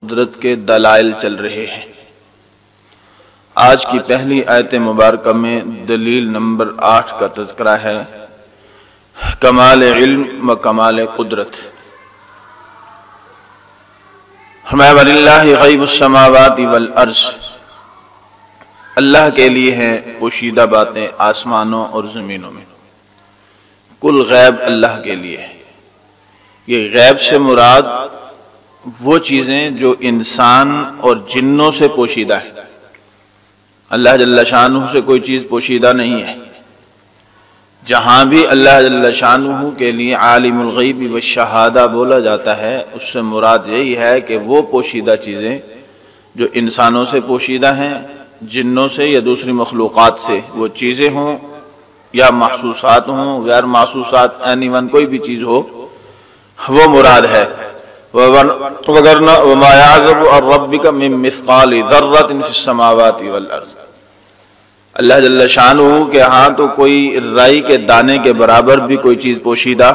قدرت کے دلائل چل رہے ہیں۔ آج کی پہلی آیت مبارکہ میں دلیل نمبر 8 کا تذکرہ ہے، کمال علم و کمال قدرت۔ فرمایا وَلِلَّهِ غَيْبُ السَّمَاوَاتِ وَالْأَرْضِ، اللہ کے لیے ہیں پوشیدہ باتیں آسمانوں اور زمینوں میں، کل غیب اللہ کے لیے ہے۔ یہ غیب سے مراد وہ چیزیں جو انسان اور جنوں سے پوشیدہ ہے۔ اللہ جل شانہ سے کوئی چیز پوشیدہ نہیں ہے۔ جہاں بھی اللہ جل شانہ کے لیے عالم الغیب والشہادہ بولا جاتا ہے، اس سے مراد یہی ہے کہ وہ پوشیدہ چیزیں جو انسانوں سے پوشیدہ ہیں، جنوں سے یا دوسری مخلوقات سے، وہ چیزیں ہوں یا محسوسات ہوں، غیر محسوسات، کوئی بھی چیز ہو، وہ مراد ہے۔ وَمَا يَعْزُبُ عَنْ رَبِّكَ مِن مِّثْقَالِ ذَرَّةٍ فِي السَّمَاوَاتِ وَالْأَرْضِ، اللہ جل شانہ کے ہاں تو کوئی رائی کے دانے کے برابر بھی کوئی چیز پوشیدہ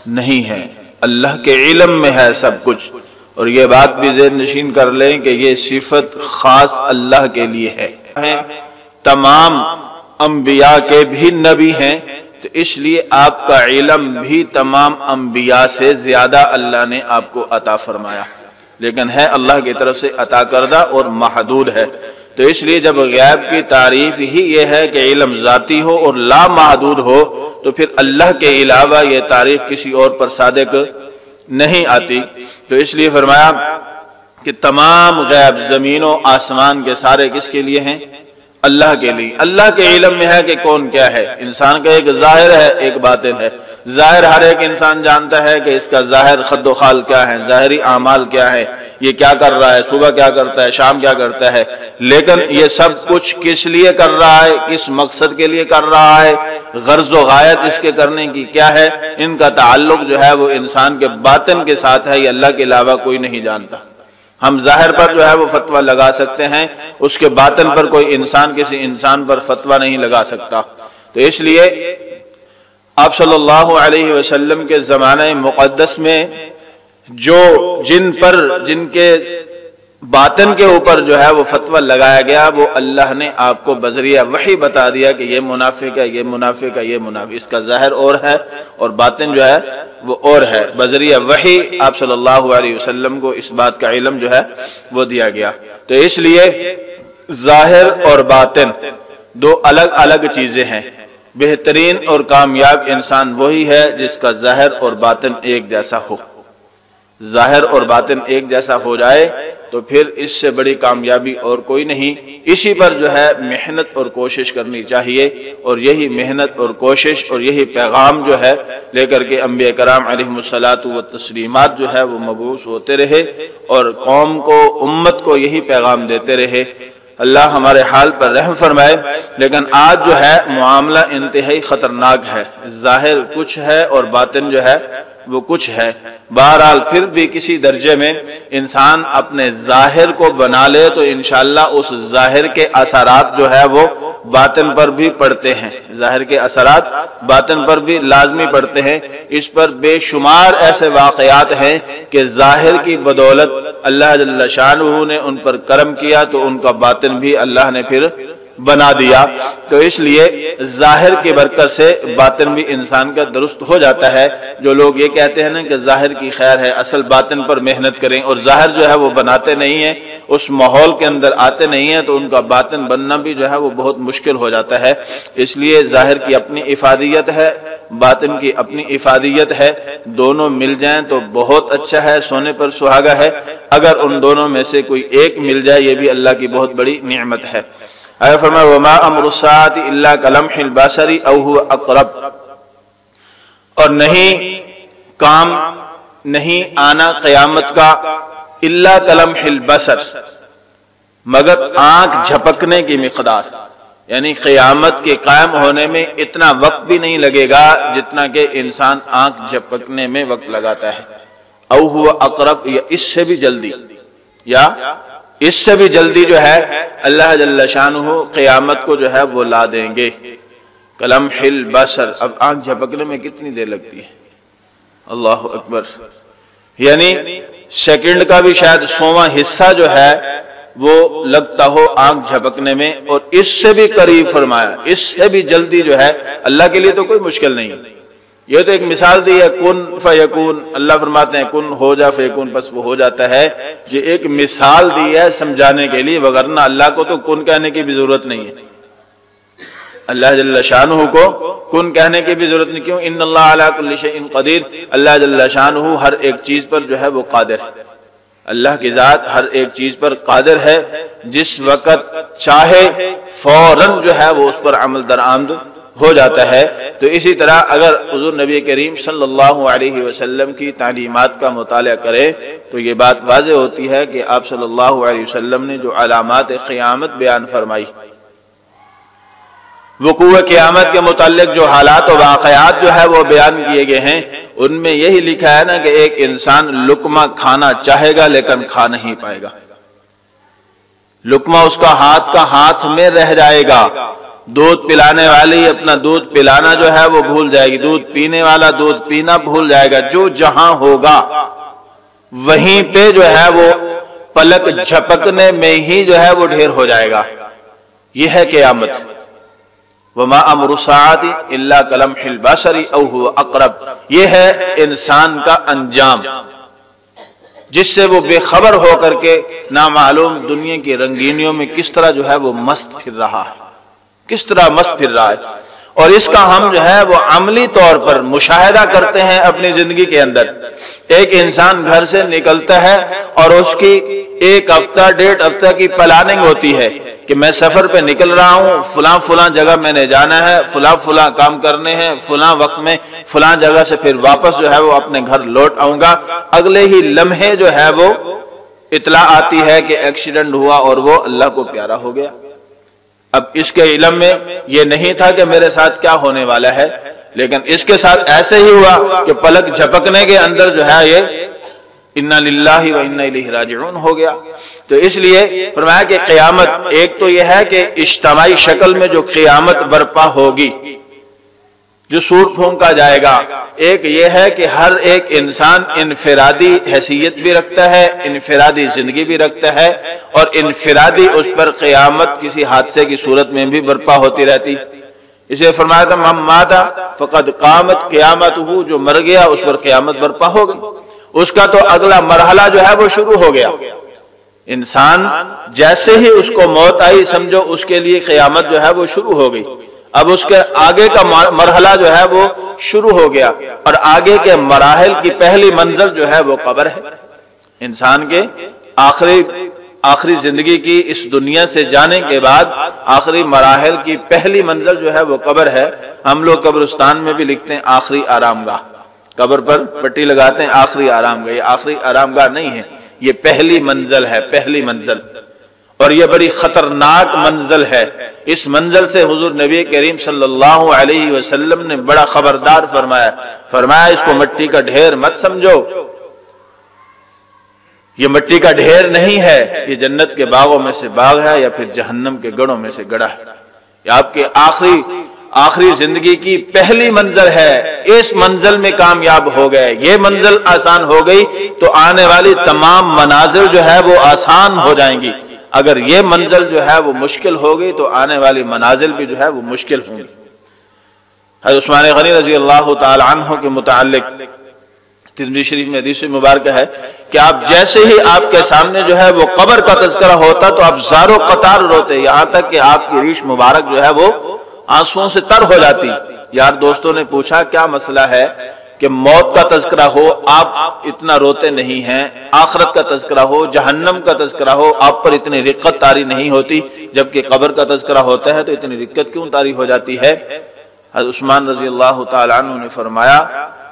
نہیں ہے، اللہ کے علم میں ہے سب کچھ۔ اور یہ بات بھی ذہن نشین کر لیں کہ یہ صفت خاص اللہ کے لیے ہے۔ تمام انبیاء کے بھی نبی ہیں، تو اس لیے آپ کا علم بھی تمام انبیاء سے زیادہ اللہ نے آپ کو عطا فرمایا، لیکن ہے اللہ کی طرف سے عطا کردہ اور محدود ہے۔ تو اس لیے جب غیب کی تعریف ہی یہ ہے کہ علم ذاتی ہو اور لا محدود ہو، تو پھر اللہ کے علاوہ یہ تعریف کسی اور پر صادق نہیں آتی۔ تو اس لیے فرمایا کہ تمام غیب زمین و آسمان کے سارے کس کے لیے ہیں؟ اللہ کے لیے۔ اللہ کے علم میں ہے کہ کون کیا ہے۔ انسان کا ایک ظاہر ہے، ایک باطن ہے۔ ظاہر ہر ایک انسان جانتا ہے کہ اس کا ظاہر خد و خال کیا ہے، ظاہری اعمال کیا ہے، یہ کیا کر رہا ہے، صبح کیا کرتا ہے، شام کیا کرتا ہے، لیکن یہ سب کچھ کس لیے کر رہا ہے، کس مقصد کے لیے کر رہا ہے، غرض و غایت اس کے کرنے کی کیا ہے، ان کا تعلق جو ہے وہ انسان کے باطن کے ساتھ ہے، یہ اللہ کے علاوہ کوئی نہیں جانتا۔ ہم ظاہر پر جو ہے وہ فتویٰ لگا سکتے ہیں، اس کے باطن پر کوئی انسان کسی انسان پر فتویٰ نہیں لگا سکتا۔ تو اس لیے آپ صلی اللہ علیہ وسلم کے زمانہ مقدس میں جو جن کے باطن کے اوپر جو ہے وہ فتویٰ لگایا گیا، وہ اللہ نے آپ کو بذریعہ وحی بتا دیا کہ یہ منافق ہے، یہ منافق ہے، یہ منافق، اس کا ظاہر اور ہے اور باطن جو ہے وہ اور ہے۔ بذریعہ وحی آپ صلی اللہ علیہ وسلم کو اس بات کا علم جو ہے وہ دیا گیا۔ تو اس لیے ظاہر اور باطن دو الگ الگ چیزیں ہیں۔ بہترین اور کامیاب انسان وہی ہے جس کا ظاہر اور باطن ایک جیسا ہو۔ ظاہر اور باطن ایک جیسا ہو جائے تو پھر اس سے بڑی کامیابی اور کوئی نہیں۔ اسی پر جو ہے محنت اور کوشش کرنی چاہیے، اور یہی محنت اور کوشش اور یہی پیغام جو ہے لے کر کے انبیاء کرام علیہم الصلاۃ والتسلیمات جو ہے وہ مبعوث ہوتے رہے اور قوم کو، امت کو یہی پیغام دیتے رہے۔ اللہ ہمارے حال پر رحم فرمائے۔ لیکن آج جو ہے معاملہ انتہائی خطرناک ہے، ظاہر کچھ ہے اور باطن جو ہے وہ کچھ ہے۔ بہرحال پھر بھی کسی درجے میں انسان اپنے ظاہر کو بنا لے تو انشاءاللہ اس ظاہر کے اثرات جو ہے وہ باطن پر بھی پڑتے ہیں، ظاہر کے اثرات باطن پر بھی لازمی پڑتے ہیں۔ اس پر بے شمار ایسے واقعات ہیں کہ ظاہر کی بدولت اللہ جل شانہ نے ان پر کرم کیا تو ان کا باطن بھی اللہ نے پھر بنا دیا۔ تو اس لیے ظاہر کی برکت سے باطن بھی انسان کا درست ہو جاتا ہے۔ جو لوگ یہ کہتے ہیں نا کہ ظاہر کی خیر ہے، اصل باطن پر محنت کریں، اور ظاہر جو ہے وہ بناتے نہیں ہیں، اس ماحول کے اندر آتے نہیں ہیں، تو ان کا باطن بننا بھی جو ہے وہ بہت مشکل ہو جاتا ہے۔ اس لیے ظاہر کی اپنی افادیت ہے، باطن کی اپنی افادیت ہے، دونوں مل جائیں تو بہت اچھا ہے، سونے پر سہاگا ہے۔ اگر ان دونوں میں سے کوئی ایک مل جائے یہ بھی اللہ کی بہت بڑی نعمت ہے۔ آیا فرمایا وَمَا أَمْرُ السَّاعَةِ إِلَّا كَلَمْحِ الْبَصَرِ أَوْ هُوَ أَقْرَبُ، اور نہیں آنا قیامت کا الا کلمح البصر، مگر آنکھ جھپکنے کی مقدار، یعنی قیامت کے قائم ہونے میں اتنا وقت بھی نہیں لگے گا جتنا کہ انسان آنکھ جھپکنے میں وقت لگاتا ہے۔ او هو اقرب، یا اس سے بھی جلدی، یا اس سے بھی جلدی جو ہے اللہ جل شانہ قیامت کو جو ہے وہ لا دیں گے۔ کلمح البصر، اب آنکھ جھپکنے میں کتنی دیر لگتی ہے؟ اللہ اکبر، یعنی سیکنڈ کا بھی شاید 100واں حصہ جو ہے وہ لگتا ہو آنکھ جھپکنے میں، اور اس سے بھی قریب فرمایا، اس سے بھی جلدی جو ہے۔ اللہ کے لیے تو کوئی مشکل نہیں، یہ تو ایک مثال دی ہے، کن فیکون، اللہ فرماتے ہیں کن ہو جا فیکون، بس وہ ہو جاتا ہے۔ یہ ایک مثال دی ہے سمجھانے کے لیے، وگرنہ اللہ کو تو کن کہنے کی بھی ضرورت نہیں ہے، اللہ جل شانہ کو کن کہنے کی بھی ضرورت نہیں۔ کیوں؟ ان اللہ علی کل شیء قدیر، اللہ جل شانہ ہر ایک چیز پر جو ہے وہ قادر ہے، اللہ کی ذات ہر ایک چیز پر قادر ہے، جس وقت چاہے فوراً جو ہے وہ اس پر عمل درآمد ہو جاتا ہے۔ تو اسی طرح اگر حضور نبی کریم صلی اللہ علیہ وسلم کی تعلیمات کا مطالعہ کرے تو یہ بات واضح ہوتی ہے کہ آپ صلی اللہ علیہ وسلم نے جو علامات قیامت بیان فرمائی، وقوع قیامت کے متعلق جو حالات و واقعات جو ہے وہ بیان کیے گئے ہیں، ان میں یہی لکھا ہے نا کہ ایک انسان لقمہ کھانا چاہے گا لیکن کھا نہیں پائے گا، لقمہ اس کا ہاتھ میں رہ جائے گا، دودھ پلانے والی اپنا دودھ پلانا جو ہے وہ بھول جائے گی، دودھ پینے والا دودھ پینا بھول جائے گا، جو جہاں ہوگا وہیں پہ جو ہے وہ پلک جھپکنے میں ہی جو ہے وہ ڈھیر ہو جائے گا۔ یہ ہے قیامت۔ وَمَا أَمْرُ السَّاعَةِ إِلَّا كَلَمْحِ الْبَصَرِ أَوْ هُوَ أَقْرَبُ، یہ ہے انسان کا انجام، جس سے وہ بے خبر ہو کر کے نامعلوم دنیا کی رنگینیوں میں کس طرح جو ہے وہ مست پھر رہا ہے، کس طرح مست پھر رہا ہے، اور اس کا ہم جو ہے وہ عملی طور پر مشاہدہ کرتے ہیں اپنی زندگی کے اندر۔ ایک انسان گھر سے نکلتا ہے اور اس کی 1 ہفتہ 1.5 ہفتہ کی پلاننگ ہوتی ہے کہ میں سفر پہ نکل رہا ہوں، فلاں جگہ میں نے جانا ہے، فلاں کام کرنے ہیں، فلاں وقت میں فلاں جگہ سے پھر واپس جو ہے وہ اپنے گھر لوٹ آؤں گا۔ اگلے ہی لمحے جو ہے وہ اطلاع آتی ہے کہ ایکسیڈنٹ ہوا اور وہ اللہ کو پیارا ہو گیا۔ اب اس کے علم میں یہ نہیں تھا کہ میرے ساتھ کیا ہونے والا ہے، لیکن اس کے ساتھ ایسے ہی ہوا کہ پلک جھپکنے کے اندر جو ہے یہ اِنَّا لِلَّهِ وَإِنَّا إِلَيْهِ رَاجِعُونَ ہو گیا۔ تو اس لیے فرمایا کہ قیامت ایک تو یہ ہے کہ اجتماعی شکل میں جو قیامت برپا ہوگی، جو سور پھونکا جائے گا، ایک یہ ہے کہ ہر ایک انسان انفرادی حیثیت بھی رکھتا ہے، انفرادی زندگی بھی رکھتا ہے، اور انفرادی اس پر قیامت کسی حادثے کی صورت میں بھی برپا ہوتی رہتی۔ اسے فرمایا تھا مَن مَاتَ فَقَدْ قَامَتْ قِیَامَتُهُ، جو مر گیا اس پر قیامت برپا ہو گئی، اس کا تو اگلا مرحلہ جو ہے وہ شروع ہو گیا۔ انسان جیسے ہی اس کو موت آئی سمجھو اس کے لیے قیامت جو ہے وہ شروع ہو گئی، اب اس کے آگے کا مرحلہ جو ہے وہ شروع ہو گیا، اور آگے کے مراحل کی پہلی منزل جو ہے وہ قبر ہے۔ انسان کے آخری زندگی کی اس دنیا سے جانے کے بعد آخری مراحل کی پہلی منزل جو ہے وہ قبر ہے۔ ہم لوگ قبرستان میں بھی لکھتے ہیں آخری آرام گاہ، قبر پر پٹی لگاتے ہیں آخری آرام گاہ، یہ آخری آرام گاہ نہیں ہے، یہ پہلی منزل ہے، پہلی منزل، اور یہ بڑی خطرناک منزل ہے۔ اس منزل سے حضور نبی کریم صلی اللہ علیہ وسلم نے بڑا خبردار فرمایا اس کو مٹی کا ڈھیر مت سمجھو، یہ مٹی کا ڈھیر نہیں ہے، یہ جنت کے باغوں میں سے باغ ہے یا پھر جہنم کے گڑھوں میں سے گڑھا ہے، یہ آپ کے آخری زندگی کی پہلی منزل ہے۔ اس منزل میں کامیاب ہو گئے، یہ منزل آسان ہو گئی تو آنے والی تمام منازل جو ہے وہ آسان ہو جائیں گی، اگر یہ منزل جو ہے وہ مشکل ہو گئی تو آنے والی منازل بھی جو ہے وہ مشکل ہوں گی۔ حضرت عثمان غنی رضی اللہ تعالی عنہ کے متعلق ترمذی شریف میں حدیث مبارکہ ہے کہ آپ جیسے ہی آپ کے سامنے جو ہے وہ قبر کا تذکرہ ہوتا تو آپ زار و قطار روتے، یہاں تک کہ آپ کی ریش مبارک جو ہے وہ آنسوؤں سے تر ہو جاتی۔ یار دوستوں نے پوچھا کیا مسئلہ ہے کہ موت کا تذکرہ ہو آپ اتنا روتے نہیں ہیں، آخرت کا تذکرہ ہو، جہنم کا تذکرہ ہو آپ پر اتنی رقت طاری نہیں ہوتی، جبکہ قبر کا تذکرہ ہوتا ہے تو اتنی رقت کیوں طاری ہو جاتی ہے؟ حضرت عثمان رضی اللہ تعالی عنہ نے فرمایا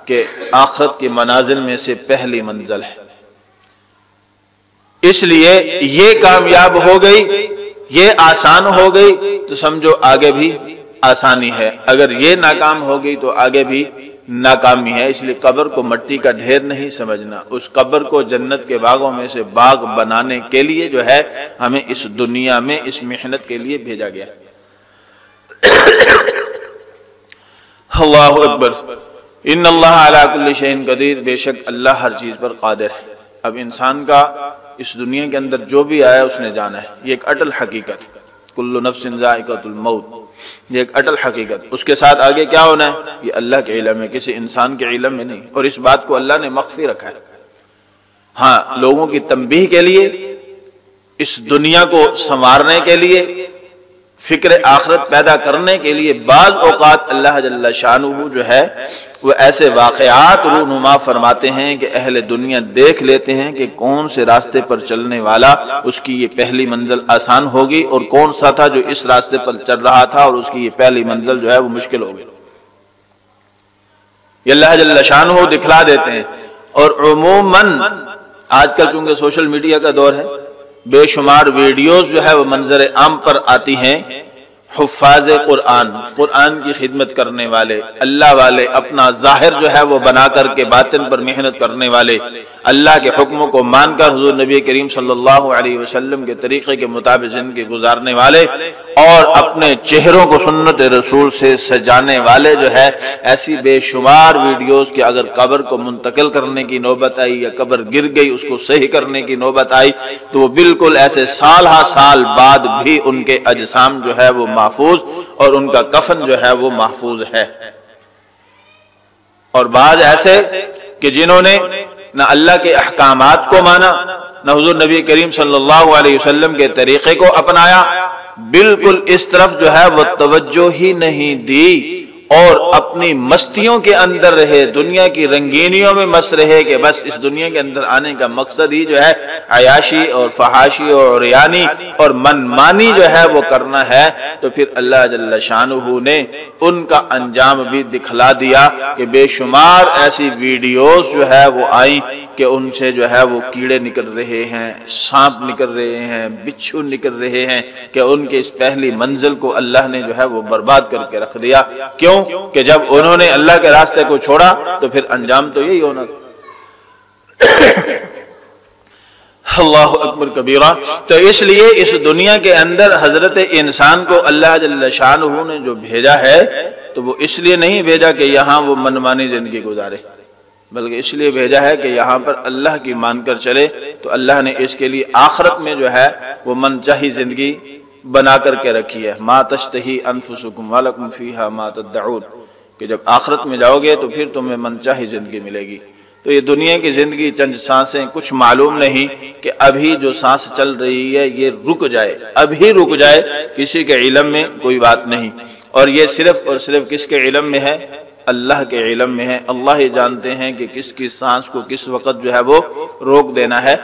کہ آخرت کی منازل میں سے پہلی منزل ہے، اس لیے یہ کامیاب ہو گئی، یہ آسان ہو گئی تو سمجھو آگے بھی آسانی ہے، اگر یہ ناکام ہو گئی تو آگے بھی ناکامی ہے۔ اس لیے قبر کو مٹی کا ڈھیر نہیں سمجھنا، اس قبر کو جنت کے باغوں میں سے باغ بنانے کے لیے جو ہے ہمیں اس دنیا میں اس محنت کے لیے بھیجا گیا۔ اللہ اکبر، ان اللہ علی کل شیء قدیر، بے شک اللہ ہر چیز پر قادر ہے۔ اب انسان کا اس دنیا کے اندر جو بھی آیا اس نے جانا ہے، یہ ایک اٹل حقیقت ہے، کل نفس ذائقۃ الموت، یہ ایک اٹل حقیقت۔ اس کے ساتھ آگے کیا ہونا ہے یہ اللہ کے علم ہے، کسی انسان کے علم میں نہیں، اور اس بات کو اللہ نے مخفی رکھا ہے۔ ہاں، لوگوں کی تنبیہ کے لیے، اس دنیا کو سنوارنے کے لیے، فکر آخرت پیدا کرنے کے لیے بعض اوقات اللہ جل شانہ جو ہے وہ ایسے واقعات رونما فرماتے ہیں کہ اہل دنیا دیکھ لیتے ہیں کہ کون سے راستے پر چلنے والا اس کی یہ پہلی منزل آسان ہوگی، اور کون سا تھا جو اس راستے پر چل رہا تھا اور اس کی یہ پہلی منزل جو ہے وہ مشکل ہوگی۔ یہ اللہ جل شانہ دکھلا دیتے ہیں۔ اور عموماً آج کل چونکہ سوشل میڈیا کا دور ہے، بے شمار ویڈیوز جو ہے وہ منظر عام پر آتی ہیں، حفاظ قرآن، قرآن کی خدمت کرنے والے، اللہ والے، اپنا ظاہر جو ہے وہ بنا کر کے باطن پر محنت کرنے والے، اللہ کے حکموں کو مان کر حضور نبی کریم صلی اللہ علیہ وسلم کے طریقے کے مطابق زندگی گزارنے والے، اور اپنے چہروں کو سنت رسول سے سجانے والے جو ہے، ایسی بے شمار ویڈیوز کہ اگر قبر کو منتقل کرنے کی نوبت آئی یا قبر گر گئی اس کو صحیح کرنے کی نوبت آئی تو وہ بالکل ایسے سال ہا سال بعد بھی ان کے اجسام جو ہے وہ محفوظ اور ان کا کفن جو ہے وہ محفوظ ہے۔ اور بعض ایسے کہ جنہوں نے نہ اللہ کے احکامات کو مانا، نہ حضور نبی کریم صلی اللہ علیہ وسلم کے طریقے کو اپنایا، بالکل اس طرف جو ہے وہ توجہ ہی نہیں دی، اور اپنی مستیوں کے اندر رہے، دنیا کی رنگینیوں میں مست رہے کہ بس اس دنیا کے اندر آنے کا مقصد ہی جو ہے عیاشی اور فحاشی اور ریانی اور منمانی جو ہے وہ کرنا ہے۔ تو پھر اللہ جل شانہ نے ان کا انجام بھی دکھلا دیا کہ بے شمار ایسی ویڈیوز جو ہے وہ آئیں کہ ان سے جو ہے وہ کیڑے نکل رہے ہیں، سانپ نکل رہے ہیں، بچھو نکل رہے ہیں، کہ ان کے اس پہلی منزل کو اللہ نے جو ہے وہ برباد کر کے رکھ دیا۔ کیوں کہ جب انہوں نے اللہ کے راستے کو چھوڑا تو پھر انجام تو یہی ہونا تھا۔ اللہ اکبر کبیرہ۔ تو اس لیے اس دنیا کے اندر حضرت انسان کو اللہ جل شانہ نے جو بھیجا ہے تو وہ اس لیے نہیں بھیجا کہ یہاں وہ منمانی زندگی گزارے، بلکہ اس لیے بھیجا ہے کہ یہاں پر اللہ کی مان کر چلے، تو اللہ نے اس کے لیے آخرت میں جو ہے وہ من چاہی زندگی بنا کر کے رکھی ہے۔ ما تشتہی انفسکم ولکم فیہا ما تدعون، کہ جب آخرت میں جاؤ گے تو پھر تمہیں من چاہی زندگی ملے گی۔ تو یہ دنیا کی زندگی چند سانسیں، کچھ معلوم نہیں کہ ابھی جو سانس چل رہی ہے یہ رک جائے، ابھی رک جائے، کسی کے علم میں کوئی بات نہیں۔ اور یہ صرف اور صرف کس کے علم میں ہے؟ اللہ کے علم میں ہے۔ اللہ ہی جانتے ہیں کہ کس کی سانس کو کس وقت جو ہے وہ روک دینا ہے۔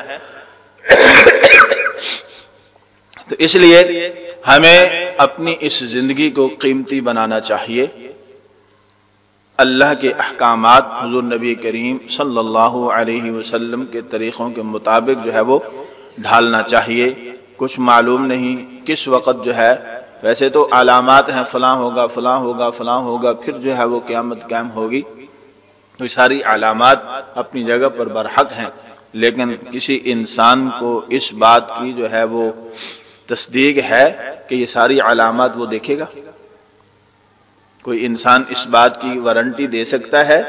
تو اس لیے ہمیں اپنی اس زندگی کو قیمتی بنانا چاہیے، اللہ کے احکامات حضور نبی کریم صلی اللہ علیہ وسلم کے طریقوں کے مطابق جو ہے وہ ڈھالنا چاہیے۔ کچھ معلوم نہیں کس وقت جو ہے، ویسے تو علامات ہیں فلاں ہوگا فلاں ہوگا فلاں ہوگا، پھر جو ہے وہ قیامت قائم ہوگی، تو یہ ساری علامات اپنی جگہ پر برحق ہیں، لیکن کسی انسان کو اس بات کی جو ہے وہ تصدیق ہے کہ یہ ساری علامات وہ دیکھے گا؟ کوئی انسان اس بات کی وارنٹی دے سکتا ہے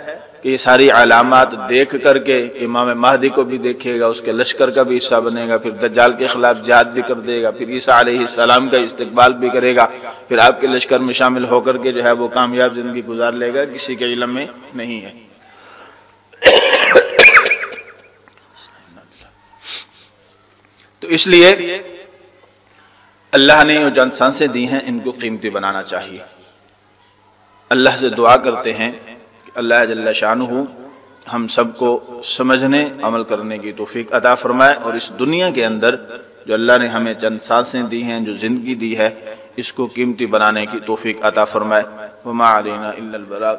کہ یہ ساری علامات دیکھ کر کے امام مہدی کو بھی دیکھے گا، اس کے لشکر کا بھی حصہ بنے گا، پھر دجال کے خلاف جہاد بھی کر دے گا، پھر عیسیٰ علیہ السلام کا استقبال بھی کرے گا، پھر آپ کے لشکر میں شامل ہو کر کے جو ہے وہ کامیاب زندگی گزار لے گا؟ کسی کے علم میں نہیں ہے۔ تو اس لیے اللہ نے جو چند سانسیں دی ہیں ان کو قیمتی بنانا چاہیے۔ اللہ سے دعا کرتے ہیں کہ اللہ جل شانہ ہم سب کو سمجھنے عمل کرنے کی توفیق عطا فرمائے، اور اس دنیا کے اندر جو اللہ نے ہمیں چند سانسیں دی ہیں، جو زندگی دی ہے، اس کو قیمتی بنانے کی توفیق عطا فرمائے۔ وما علینا الا البلاغ۔